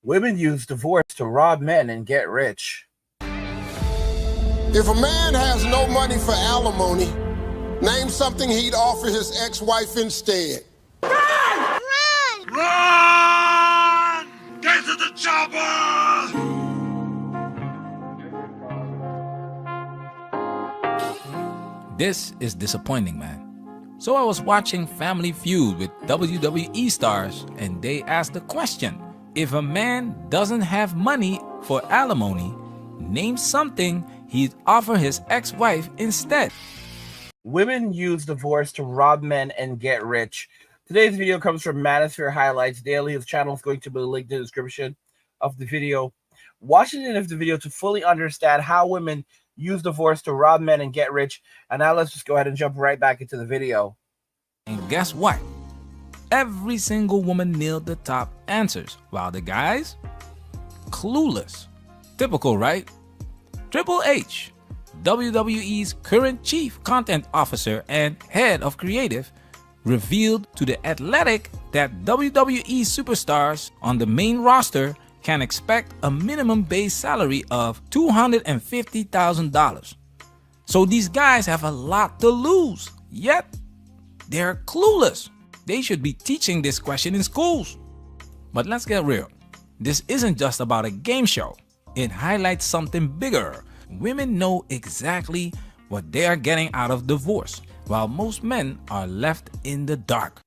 Women use divorce to rob men and get rich. If a man has no money for alimony, name something he'd offer his ex-wife instead. Run! Run! Run! Get to the chopper! This is disappointing, man. So I was watching Family Feud with WWE stars, and they asked the question, if a man doesn't have money for alimony, name something he'd offer his ex-wife instead. Women use divorce to rob men and get rich. Today's video comes from Manosphere Highlights Daily. His channel is going to be linked in the description of the video. Watch the end of the video to fully understand how women use divorce to rob men and get rich. And now let's just go ahead and jump right back into the video. And guess what? Every single woman nailed the top answers, while the guys, clueless. Typical, right? Triple H, WWE's current chief content officer and head of creative, revealed to The Athletic that WWE superstars on the main roster can expect a minimum base salary of $250,000. So these guys have a lot to lose, yet they're clueless. They should be teaching this question in schools. But let's get real. This isn't just about a game show. It highlights something bigger. Women know exactly what they are getting out of divorce, while most men are left in the dark.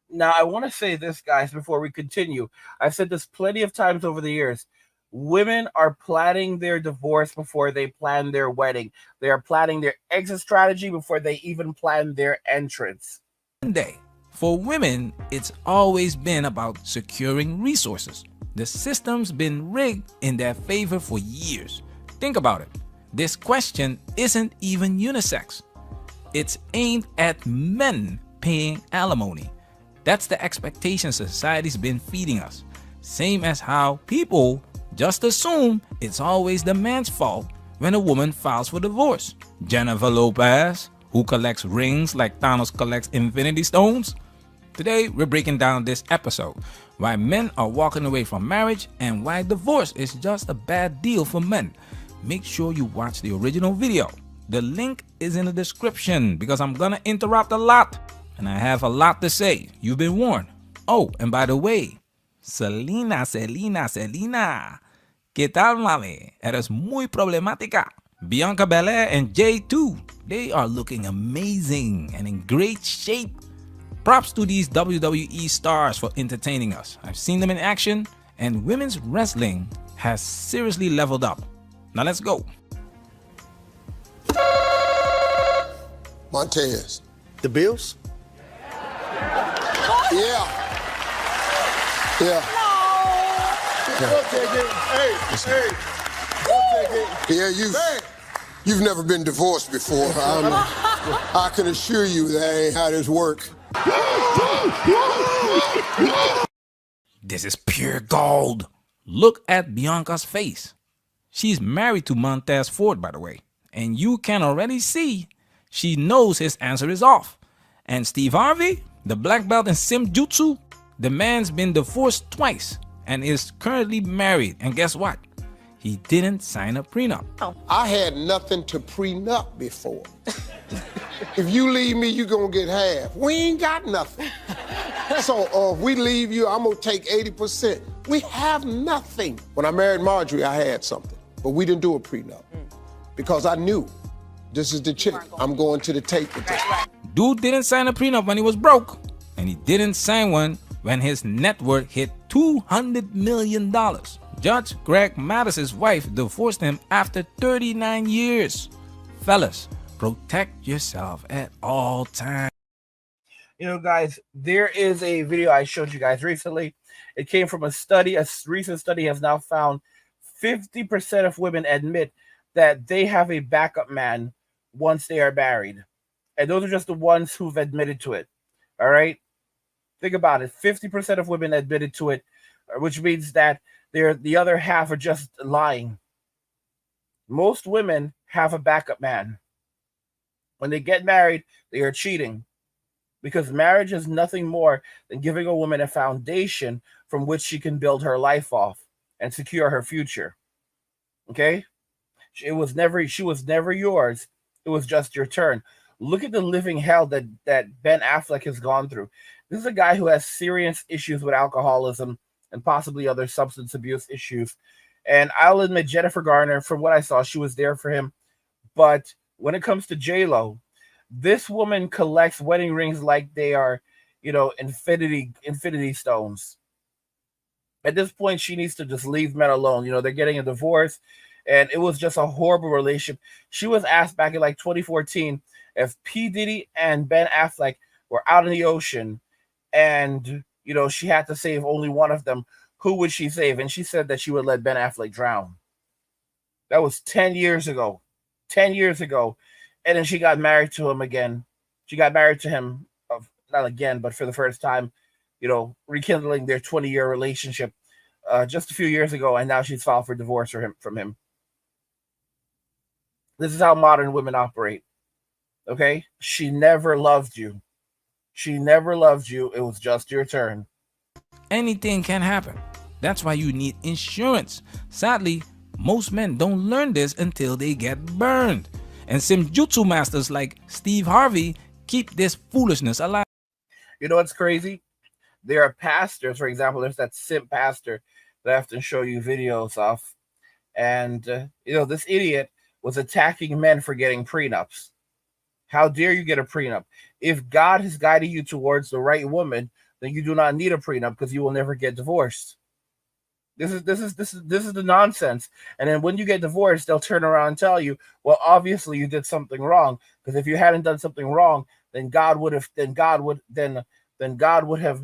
Now, I want to say this, guys, before we continue. I've said this plenty of times over the years. Women are planning their divorce before they plan their wedding. They are planning their exit strategy before they even plan their entrance. One day, for women, it's always been about securing resources. The system's been rigged in their favor for years. Think about it. This question isn't even unisex. It's aimed at men paying alimony. That's the expectation society's been feeding us. Same as how people just assume it's always the man's fault when a woman files for divorce. Jennifer Lopez, who collects rings like Thanos collects infinity stones. Today, we're breaking down this episode, why men are walking away from marriage and why divorce is just a bad deal for men. Make sure you watch the original video. The link is in the description because I'm gonna interrupt a lot and I have a lot to say. You've been warned. Oh, and by the way, Selena, ¿qué tal, mami? Eres muy problemática. Bianca Belair and J2, they are looking amazing and in great shape. Props to these WWE stars for entertaining us. I've seen them in action, and women's wrestling has seriously leveled up. Now let's go. Montez. The Bills? Yeah. Yeah. Go take it. Hey. Go take it. Yeah, you've never been divorced before. I can assure you that ain't how this works. This is pure gold. Look at Bianca's face. She's married to Montez Ford, by the way. And you can already see she knows his answer is off. And Steve Harvey, the black belt in Sim Jutsu, the man's been divorced twice and is currently married. And guess what? He didn't sign a prenup. I had nothing to prenup before. If you leave me, you're gonna get half. We ain't got nothing. So if we leave you, I'm gonna take 80%. We have nothing. When I married Marjorie, I had something, but we didn't do a prenup because I knew this is the chick I'm going to the tape with. Dude didn't sign a prenup when he was broke, and he didn't sign one when his net worth hit $200 million. Judge Greg Mattis's wife divorced him after 39 years. Fellas, protect yourself at all times. You know, guys, there is a video I showed you guys recently. It came from a study. A recent study has now found 50% of women admit that they have a backup man once they are married. And those are just the ones who've admitted to it. All right? Think about it. 50% of women admitted to it, which means that the other half are just lying. Most women have a backup man. When they get married, they are cheating. Because marriage is nothing more than giving a woman a foundation from which she can build her life off. and secure her future. Okay? She was never yours. It was just your turn. Look at the living hell that Ben Affleck has gone through. This is a guy who has serious issues with alcoholism and possibly other substance abuse issues. And I'll admit, Jennifer Garner, from what I saw, she was there for him. But when it comes to J-Lo, this woman collects wedding rings like they are, infinity stones. At this point, she needs to just leave men alone. They're getting a divorce, and it was just a horrible relationship. She was asked back in like 2014 if P. Diddy and Ben Affleck were out in the ocean and, she had to save only one of them, who would she save? And she said that she would let Ben Affleck drown. That was 10 years ago. 10 years ago. And then she got married to him again. She got married to him, not again, but for the first time, rekindling their 20-year relationship just a few years ago. And now she's filed for divorce from him. This is how modern women operate. Okay? She never loved you. She never loved you. It was just your turn. Anything can happen. That's why you need insurance. Sadly, most men don't learn this until they get burned. And Simjutsu masters like Steve Harvey keep this foolishness alive. You know what's crazy? There are pastors, for example, there's that simp pastor that I have to show you videos of. And, this idiot was attacking men for getting prenups. How dare you get a prenup? If God has guided you towards the right woman, then you do not need a prenup because you will never get divorced. This is the nonsense. And then when you get divorced, they'll turn around and tell you, well, obviously you did something wrong. Because if you hadn't done something wrong, then God would have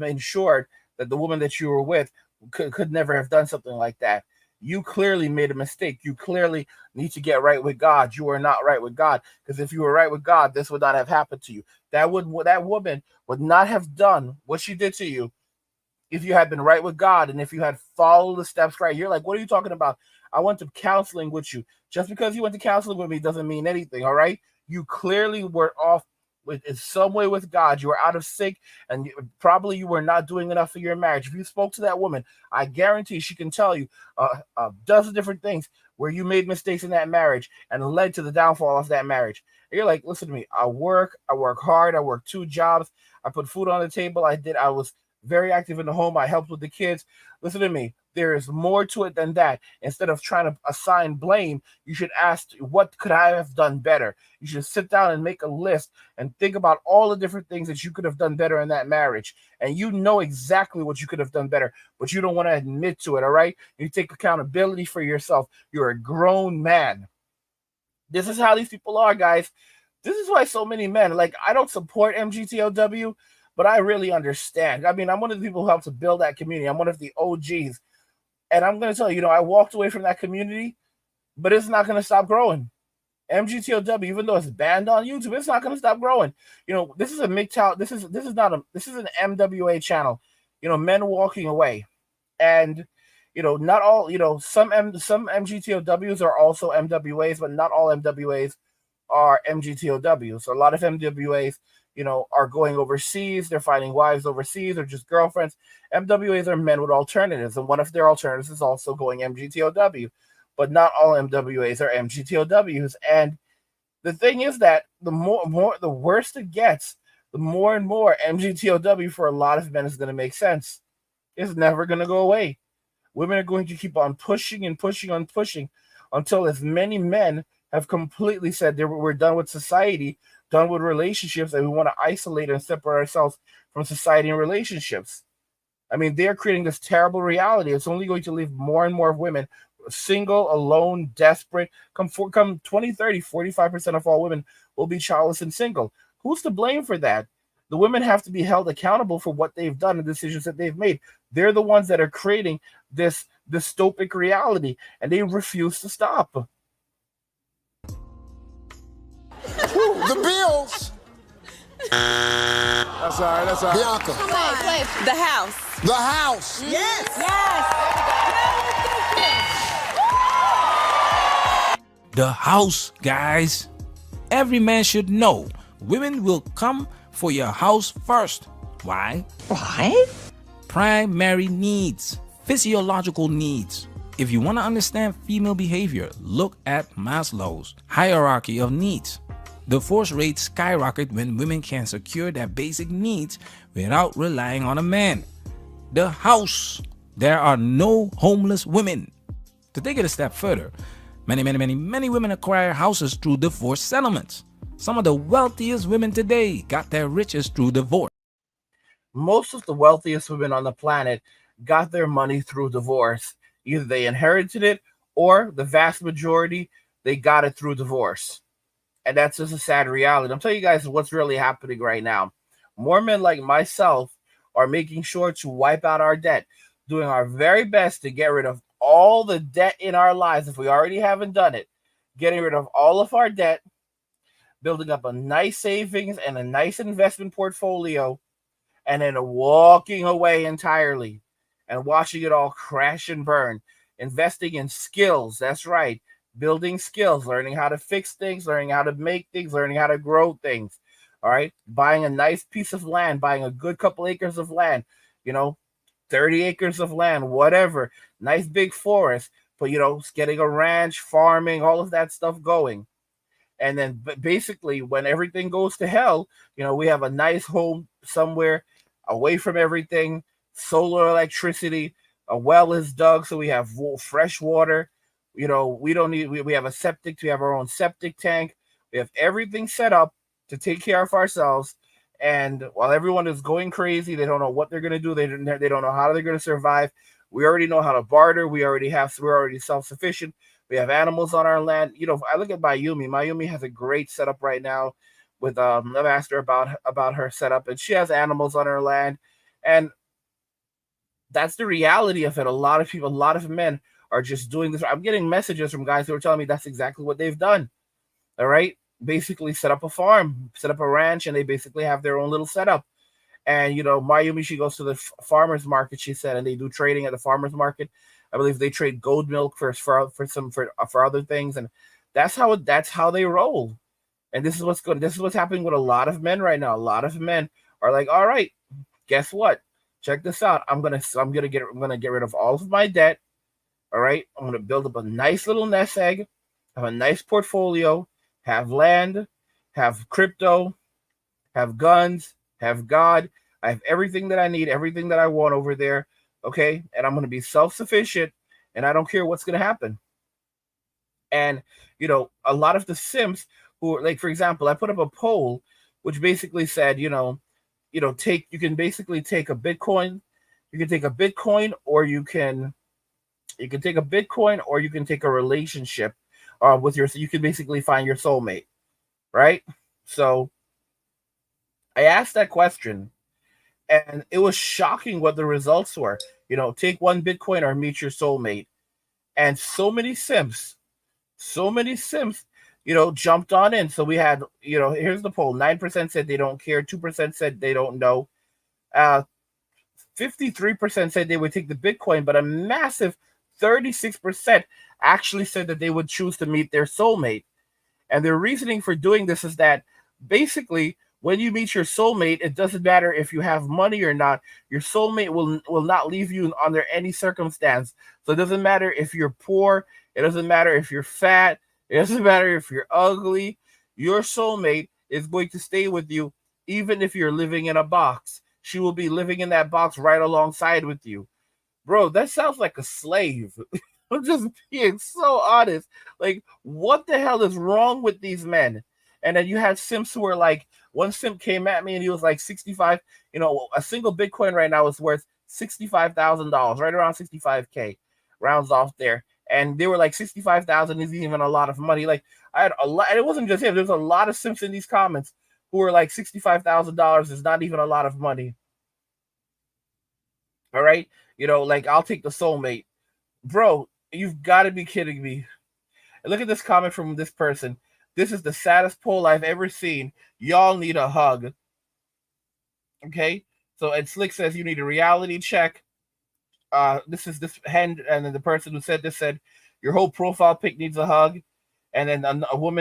ensured that the woman that you were with could never have done something like that. You clearly made a mistake. You clearly need to get right with God. You are not right with God. Because if you were right with God, this would not have happened to you. That woman would not have done what she did to you if you had been right with God and if you had followed the steps right. You're like, what are you talking about? I went to counseling with you. Just because you went to counseling with me doesn't mean anything, all right? You clearly were off in some way with God. You were out of sync, and probably you were not doing enough for your marriage. If you spoke to that woman, I guarantee she can tell you a dozen different things where you made mistakes in that marriage and led to the downfall of that marriage. And you're like, listen to me. I work hard. I work 2 jobs. I put food on the table. I was very active in the home. I helped with the kids. Listen to me. There is more to it than that. Instead of trying to assign blame, you should ask, what could I have done better? You should sit down and make a list and think about all the different things that you could have done better in that marriage. And you know exactly what you could have done better, but you don't want to admit to it, all right? You take accountability for yourself. You're a grown man. This is how these people are, guys. This is why so many men, I don't support MGTOW, but I really understand. I mean, I'm one of the people who helped to build that community. I'm one of the OGs. And I'm going to tell you, I walked away from that community, but it's not going to stop growing. MGTOW, even though it's banned on YouTube, it's not going to stop growing. This is a MGTOW. This is an MWA channel. Men walking away, and not all. Some MGTOWs are also MWAs, but not all MWAs are MGTOWs. So a lot of MWAs, are going overseas. They're finding wives overseas or just girlfriends. MWAs are men with alternatives, and one of their alternatives is also going MGTOW. But not all MWAs are MGTOWs. And the thing is that the worse it gets, the more and more MGTOW for a lot of men is going to make sense. It's never going to go away. Women are going to keep on pushing and pushing and pushing until as many men have completely said we're done with society, done with relationships, and we want to isolate and separate ourselves from society and relationships. I mean, they're creating this terrible reality. It's only going to leave more and more women single, alone, desperate. Come 2030, 45% of all women will be childless and single. Who's to blame for that? The women have to be held accountable for what they've done and decisions that they've made. They're the ones that are creating this dystopic reality, and they refuse to stop. The Bills. That's all right. That's all right. Bianca. Come on, play. The house. The house. Yes. The house, guys. Every man should know women will come for your house first. Why? Why? Primary needs, physiological needs. If you want to understand female behavior, look at Maslow's hierarchy of needs. Divorce rates skyrocket when women can secure their basic needs without relying on a man. The house. There are no homeless women. To take it a step further, many women acquire houses through divorce settlements. Some of the wealthiest women today got their riches through divorce. Most of the wealthiest women on the planet got their money through divorce. Either they inherited it, or the vast majority, they got it through divorce. And that's just a sad reality. I'm telling you guys what's really happening right now. More men like myself are making sure to wipe out our debt, doing our very best to get rid of all the debt in our lives if we already haven't done it, getting rid of all of our debt, building up a nice savings and a nice investment portfolio, and then walking away entirely and watching it all crash and burn. Investing in skills, that's right, building skills, learning how to fix things, learning how to make things, learning how to grow things. All right, buying a nice piece of land, buying a good couple acres of land, 30 acres of land, whatever, nice big forest, but getting a ranch, farming, all of that stuff going. And then basically when everything goes to hell, we have a nice home somewhere away from everything, solar electricity, a well is dug so we have fresh water. We have a septic, we have our own septic tank, we have everything set up to take care of ourselves. And while everyone is going crazy, they don't know what they're going to do. They don't know how they're going to survive. We already know how to barter. We're already self-sufficient. We have animals on our land. I look at Mayumi. Mayumi has a great setup right now with I've asked her about her setup, and she has animals on her land. And that's the reality of it. A lot of men are just doing this. I'm getting messages from guys who are telling me that's exactly what they've done. All right. Basically set up a farm, set up a ranch, and they basically have their own little setup. And Mayumi, she goes to the farmers market, she said, and they do trading at the farmers market. I believe they trade goat milk for other things, and that's how they roll. And this is what's happening with a lot of men right now. A lot of men are like, all right, guess what? Check this out. I'm gonna get rid of all of my debt. All right, I'm gonna build up a nice little nest egg, have a nice portfolio, have land, have crypto, have guns, have God. I have everything that I need, everything that I want over there. Okay. And I'm going to be self-sufficient, and I don't care what's going to happen. And, a lot of the simps who are, like, for example, I put up a poll, which basically said, you can basically take a Bitcoin. You can take a Bitcoin, or you can take a Bitcoin, or you can take a relationship you can basically find your soulmate, right? So I asked that question, and it was shocking what the results were. Take one Bitcoin or meet your soulmate. And so many simps, jumped on in. So we had, here's the poll. 9% said they don't care. 2% said they don't know. 53% said they would take the Bitcoin, but a massive 36% actually said that they would choose to meet their soulmate. And their reasoning for doing this is that basically when you meet your soulmate, it doesn't matter if you have money or not. Your soulmate will not leave you under any circumstance. So it doesn't matter if you're poor. It doesn't matter if you're fat. It doesn't matter if you're ugly. Your soulmate is going to stay with you even if you're living in a box. She will be living in that box right alongside with you. Bro, that sounds like a slave. I'm just being so honest. Like, what the hell is wrong with these men? And then you had simps who were like, one simp came at me and he was like 65, a single Bitcoin right now is worth $65,000, right around 65K, rounds off there. And they were like, 65,000 isn't even a lot of money. Like, I had a lot, and it wasn't just him. There's a lot of simps in these comments who were like, $65,000 is not even a lot of money. All right. Like, I'll take the soulmate. Bro, you've got to be kidding me. And look at this comment from this person. This is the saddest poll I've ever seen. Y'all need a hug. Okay? So, and Slick says you need a reality check. This hand, and then the person who said this said, your whole profile pic needs a hug. And then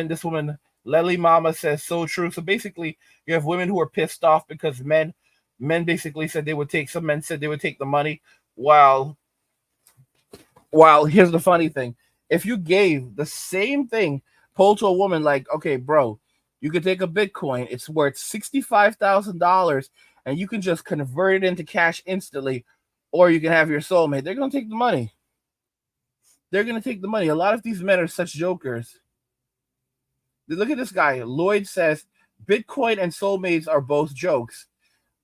this woman, Lely Mama, says, so true. So basically, you have women who are pissed off because men basically said some men said they would take the money, while While here's the funny thing: if you gave the same thing poll to a woman, like, okay, bro, you could take a Bitcoin, it's worth $65,000, and you can just convert it into cash instantly, or you can have your soulmate. They're gonna take the money. They're gonna take the money. A lot of these men are such jokers. Look at this guy. Lloyd says Bitcoin and soulmates are both jokes.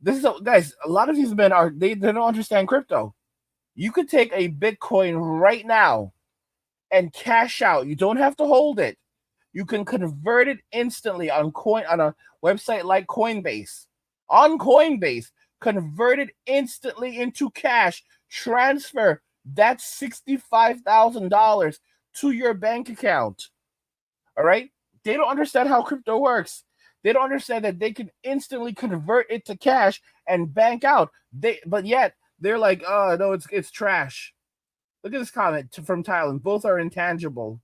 This is guys. A lot of these men are they don't understand crypto. You could take a Bitcoin right now and cash out. You don't have to hold it. You can convert it instantly on a website like Coinbase. On Coinbase, convert it instantly into cash. Transfer that $65,000 to your bank account. All right? They don't understand how crypto works. They don't understand that they can instantly convert it to cash and bank out. But yet they're like, oh no, it's trash. Look at this comment from Thailand. Both are intangible.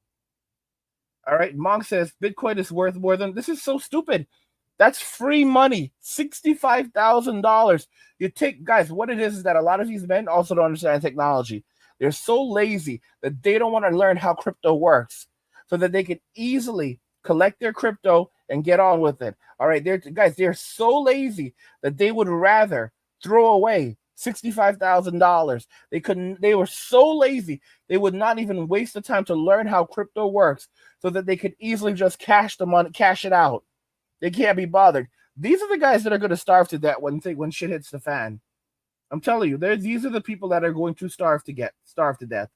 All right. Monk says Bitcoin is worth more than this is so stupid. That's free money. $65,000. You take guys, what it is that a lot of these men also don't understand technology. They're so lazy that they don't want to learn how crypto works so that they can easily collect their crypto and get on with it. All right, they're so lazy that they would rather throw away $65,000. They were so lazy they would not even waste the time to learn how crypto works so that they could easily just cash the money, cash it out. They can't be bothered. These are the guys that are going to starve to death when shit hits the fan. I'm telling you, these are the people that are going to starve to death.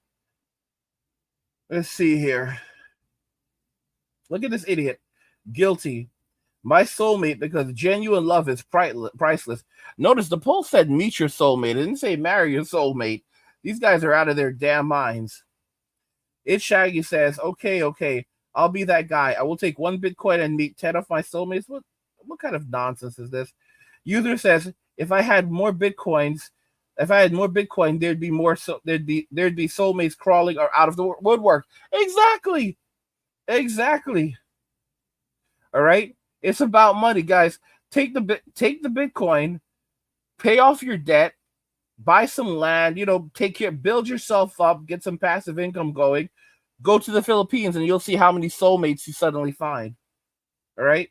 Let's see here. Look at this idiot. Guilty. My soulmate, because genuine love is priceless. Notice the poll said meet your soulmate. It didn't say marry your soulmate. These guys are out of their damn minds. It's Shaggy says, okay, I'll be that guy. I will take 1 Bitcoin and meet 10 of my soulmates. What kind of nonsense is this? User says, if I had more Bitcoin, there'd be soulmates crawling or out of the woodwork. Exactly. All right. It's about money, guys. Take the Bitcoin, pay off your debt, buy some land, build yourself up, get some passive income going, go to the Philippines, and you'll see how many soulmates you suddenly find. All right.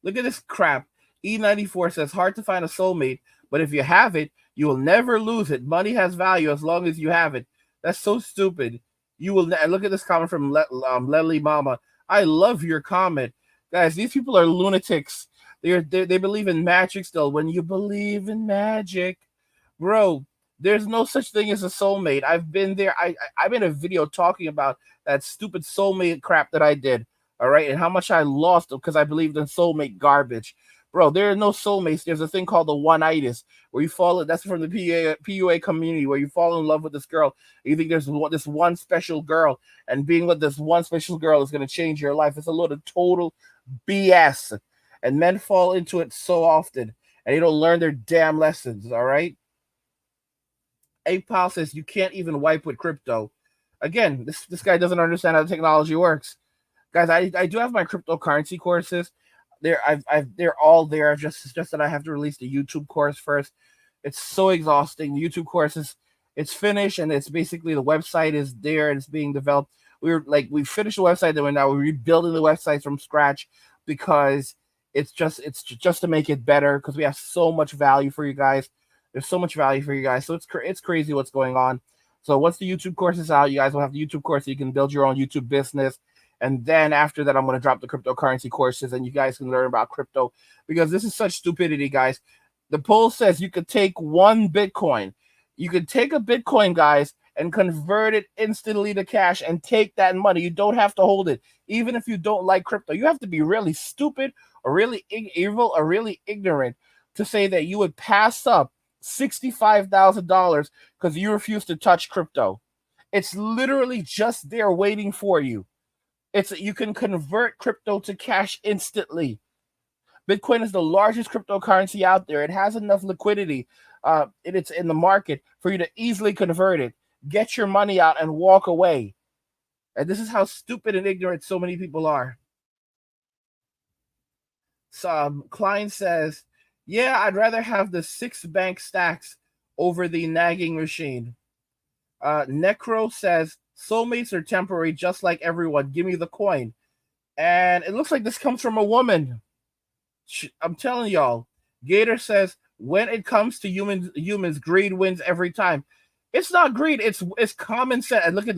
Look at this crap. E94 says, hard to find a soulmate, but if you have it, you will never lose it. Money has value as long as you have it. That's so stupid. You will look at this comment from Lely Mama. I love your comment. Guys, these people are lunatics. They believe in magic still. When you believe in magic, bro, there's no such thing as a soulmate. I've been there. I'm in a video talking about that stupid soulmate crap that I did. All right, and how much I lost because I believed in soulmate garbage. Bro, there are no soulmates. There's a thing called the one-itis where you fall. That's from the PUA community where you fall in love with this girl. You think there's this one special girl, and being with this one special girl is going to change your life. It's a load of total BS. And men fall into it so often, and they don't learn their damn lessons, all right? A-Pal says you can't even wipe with crypto. Again, this guy doesn't understand how the technology works. Guys, I do have my cryptocurrency courses. They're all there. Just that I have to release the YouTube course first. It's so exhausting. The YouTube course it's finished, and it's basically the website is there and it's being developed. We finished the website, then we're rebuilding the website from scratch because it's just to make it better because we have so much value for you guys. There's so much value for you guys. So it's crazy what's going on. So once the YouTube course is out, you guys will have the YouTube course so you can build your own YouTube business. And then after that, I'm going to drop the cryptocurrency courses and you guys can learn about crypto because this is such stupidity, guys. The poll says you could take 1 Bitcoin. You could take a Bitcoin, guys, and convert it instantly to cash and take that money. You don't have to hold it. Even if you don't like crypto, you have to be really stupid or really evil or really ignorant to say that you would pass up $65,000 because you refuse to touch crypto. It's literally just there waiting for you. You can convert crypto to cash instantly. Bitcoin is the largest cryptocurrency out there. It has enough liquidity. It's in the market for you to easily convert it, get your money out, and walk away. And this is how stupid and ignorant so many people are. So Klein says, yeah, I'd rather have the 6 bank stacks over the nagging machine. Necro says, soulmates are temporary, just like everyone. Give me the coin. And it looks like this comes from a woman. I'm telling y'all. Gator says, when it comes to humans, greed wins every time. It's not greed. It's common sense. And look at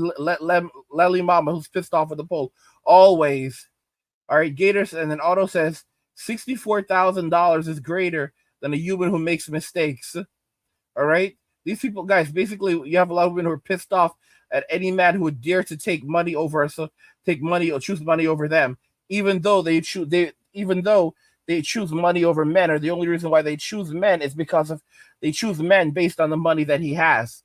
Lely Mama, who's pissed off with the poll. Always. All right, Gators. And then Otto says, $64,000 is greater than a human who makes mistakes. All right? These people, guys, basically, you have a lot of women who are pissed off at any man who would dare to take money over us, take money or choose money over them, even though they choose money over men, or the only reason why they choose men is because of they choose men based on the money that he has.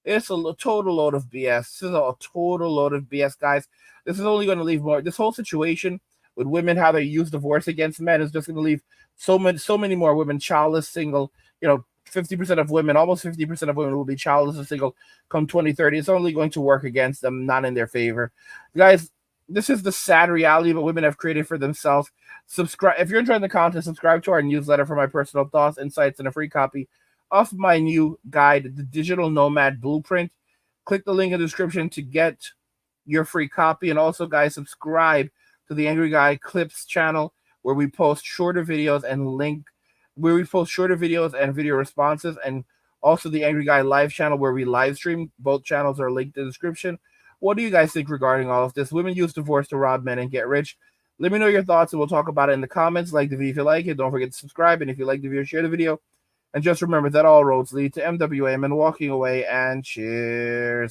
It's a total load of BS. This is a total load of BS, guys. This is only going to leave more. This whole situation with women, how they use divorce against men, is just going to leave so many more women childless, single. 50% of women, almost 50% of women will be childless and single come 2030. It's only going to work against them, not in their favor. Guys, this is the sad reality that women have created for themselves. Subscribe if you're enjoying the content. Subscribe to our newsletter for my personal thoughts, insights, and a free copy of my new guide, The Digital Nomad Blueprint. Click the link in the description to get your free copy. And also, guys, subscribe to the Angry Guy Clips channel, where we post shorter videos and video responses, and also the Angry Guy Live channel, where we live stream. Both channels are linked in the description. What do you guys think regarding all of this? Women use divorce to rob men and get rich. Let me know your thoughts, and we'll talk about it in the comments. Like the video if you like it. Don't forget to subscribe, and if you like the video, share the video. And just remember that all roads lead to MWM and walking away, and cheers.